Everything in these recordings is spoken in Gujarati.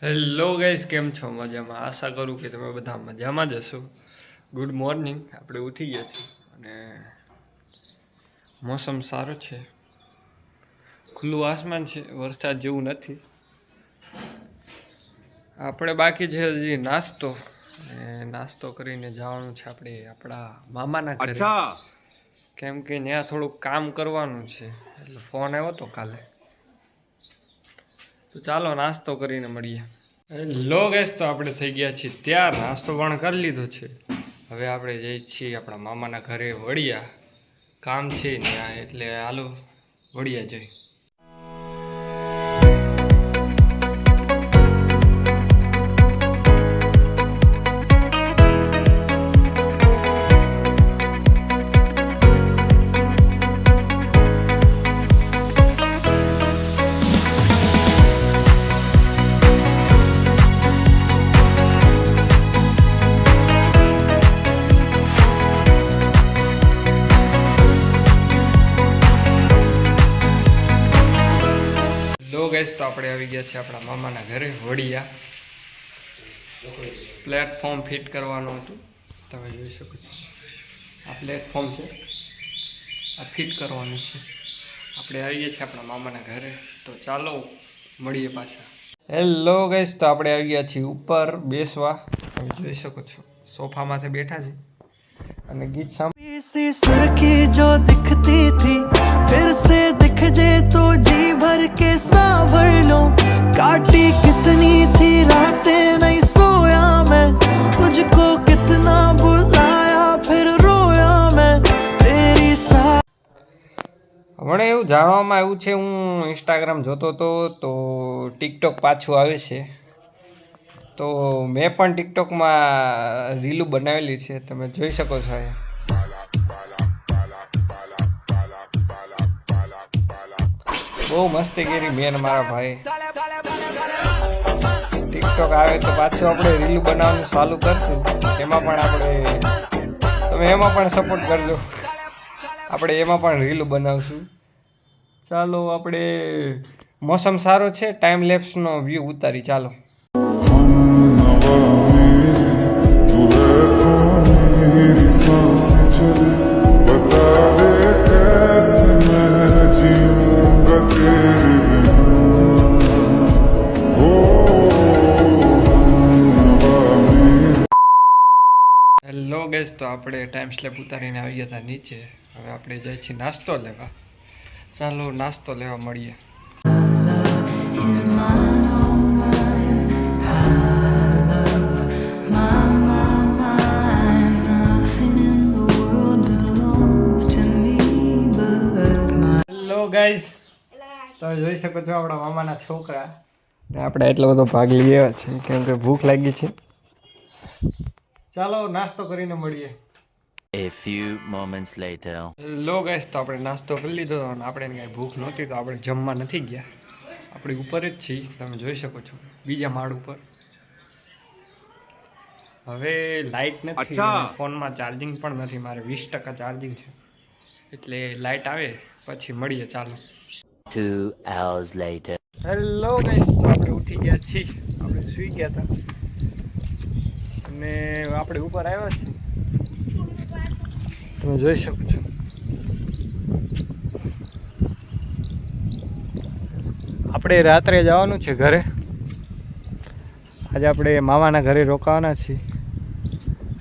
હેલો ગાઈસ, કેમ છો? મજામાં? આશા કરું કે તમે બધા મજામાં જ હશો. Good morning. આપણે ઉઠી ગયા છીએ અને મોસમ સારો છે, ખુલ્લું આસમાન છે, વરસાદ જેવું નથી. આપણે બાકી છે હજી નાસ્તો કરીને જવાનું છે આપણે આપણા મામાના ઘરે. કેમ કે ત્યાં થોડુંક કામ કરવાનું છે, એટલે ફોન આવ્યો હતો કાલે. તો ચાલો નાસ્તો કરીને મળીએ. હેલો ગાઈસ, તો આપણે થઈ ગયા છીએ ત્યાર, નાસ્તો પણ કરી લીધો છે. હવે આપણે જઈએ છીએ આપણા મામાના ઘરે વડિયા. કામ છે ત્યાં, એટલે હાલો વડિયા જઈ. તો આપણે આવી ગયા છીએ આપણા મામાના ઘરે વડિયા. પ્લેટફોર્મ ફિટ કરવાનું હતું, તમે જોઈ શકો છો. આ પ્લેટફોર્મ છે, આ ફિટ કરવાનું છે. આપણે આવી ગયા છીએ આપણા મામાના ઘરે, તો ચાલો મળીએ પાછા. હેલો ગાઈસ, તો આપણે આવી ગયા છીએ ઉપર બેસવા. તમે જોઈ શકો છો, સોફામાંથી બેઠા છે અને ગીત सामने जो दिखती थी फिर से दिख जे तो जी भर के सांभर लो काटी कितनी थी रातें नहीं सोया मैं तुझको कितना बुलाया फिर रोया मैं तेरी साथ. મને એવું જાણવામાં આવ્યું છે, હું ઇન્સ્ટાગ્રામ જોતો હતો તો ટિકટોક પાછું આવે છે. તો મેં પણ ટિકટોકમાં રીલું બનાવેલી છે, તમે જોઈ શકો છો. બહુ મસ્તી કરી મેં મારા ભાઈ. ટિકટોક આવે તો પાછું આપણે રીલ બનાવવાનું ચાલુ કરશું. એમાં પણ સપોર્ટ કરજો. આપણે એમાં પણ રીલ બનાવશું. ચાલો, આપણે મોસમ સારો છે, ટાઈમ લેપ્સનો વ્યૂ ઉતારી. ચાલો. હેલો ગેસ, તો આપણે ટાઈમ સ્લેપ ઉતારીને આવી ગયા હતા નીચે. હવે આપણે જઈએ છીએ નાસ્તો લેવા. ચાલો નાસ્તો લેવા મળીએ. હેલો ગાઈઝ, તમે જોઈ શકો છો આપણા મામાના છોકરા ને આપણે એટલો બધો ભાગ લઈ આવ્યા છે કેમ કે ભૂખ લાગી છે. ચાલો નાસ્તો કરીને મળીએ. A few moments later. Hello guys, તો આપણે નાસ્તો કરી લીધો અને આપણે કાંઈ ભૂખ નહોતી તો આપણે જમવા નથી ગયા. આપણે ઉપર જ છીએ, તમે જોઈ શકો છો, બીજા માળ ઉપર. હવે લાઇટ નથી, ફોનમાં ચાર્જિંગ પણ નથી. મારે 20% ચાર્જિંગ છે, એટલે લાઇટ આવે પછી મળીએ. ચાલો. 2 hours later. હેલો ગાઈસ, તો આપણે ઉઠી ગયા છીએ. આપણે સૂઈ ગયા હતા અને આપણે ઉપર આવ્યા છીએ, તમે જોઈ શકો છો. આપણે રાત્રે જવાનું છે ઘરે. આજે આપણે મામાના ઘરે રોકાવાના છીએ,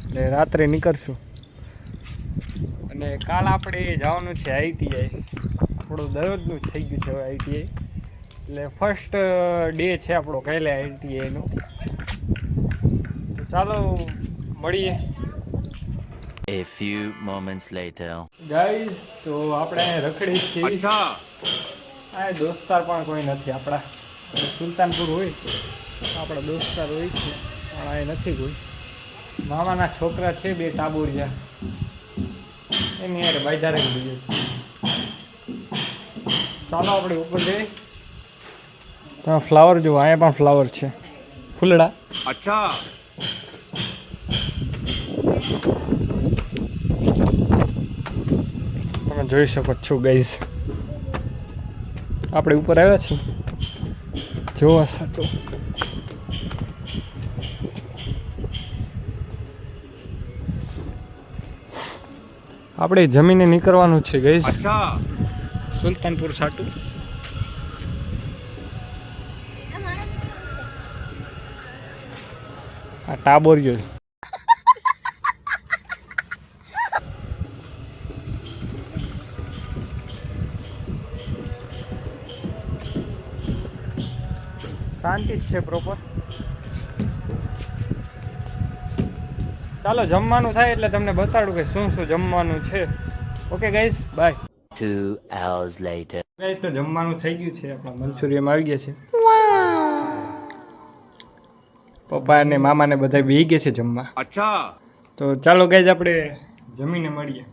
એટલે રાત્રે નીકળશું. અને કાલ આપણે જવાનું છે ITI. આપણું દરરોજનું જ થઈ ગયું છે હવે ITI, એટલે ફર્સ્ટ ડે છે આપણો કાલે ITIનો. તો ચાલો મળીએ. A few moments later. Guys, તો આપણે રખડી છીએ. આ દોસ્તાર પણ કોઈ નથી આપણા. સુલતાનપુર હોય આપણા દોસ્તાર હોય છે, પણ આ નથી કોઈ. મામાના છોકરા છે, 2 ટાબુરિયા, એની યાર બાજારે બીજે છે. ચાલો આપણે ઉપર જઈએ. તમે ફ્લાવર જુઓ, અહીંયા પણ ફ્લાવર છે, ફૂલડા. અચ્છા. તમે જોઈ શકો છો ગાઈઝ, આપણે ઉપર આવ્યા છીએ જોવા સાટો. આપણે જમીને નીકળવાનું છે ગઈસ. સુલતાનપુર સાટુ. આ ટાબોરિયો છે. શાંતિ જ છે પ્રોપર. ચાલો જમવાનું થાય એટલે તમને બતાડું કે શું શું જમવાનું છે. Okay guys, bye. 2 hours later. Guys તો જમવાનું થઈ ગયું છે. આપણા મંચુરિયમ આવી ગયા છે. પપ્પા ને મામા ને બધા બેહી ગયા છે જમવા. અચ્છા. તો ચાલો ગાઈસ આપણે જમીને મળીએ.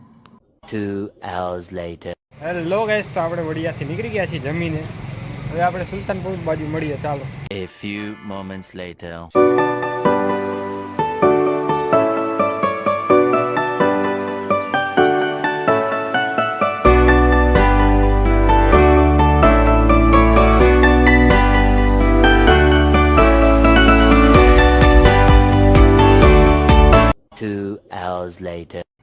2 hours later. હેલો ગાઈસ, તો આપણે વડિયાથી નીકળી ગયા છીએ જમીને. હવે આપણે સુલતાનપુર બાજુ મળીએ. ચાલો. A few moments later.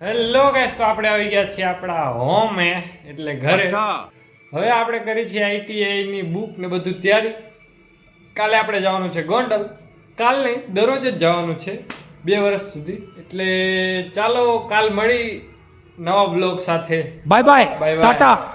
Hello guys, તો આપણે આવી ગયા છીએ આપણા હોમે એટલે ઘરે. હવે આપણે કરી છીએ ITI ની બુક ને બધું તૈયારી. કાલે આપણે જવાનું છે ગોંડલ. કાલ નહીં, દરરોજ જ જવાનું છે 2 વર્ષ સુધી. એટલે ચાલો કાલ મળી નવા બ્લોગ સાથે. Bye bye, bye tata. By.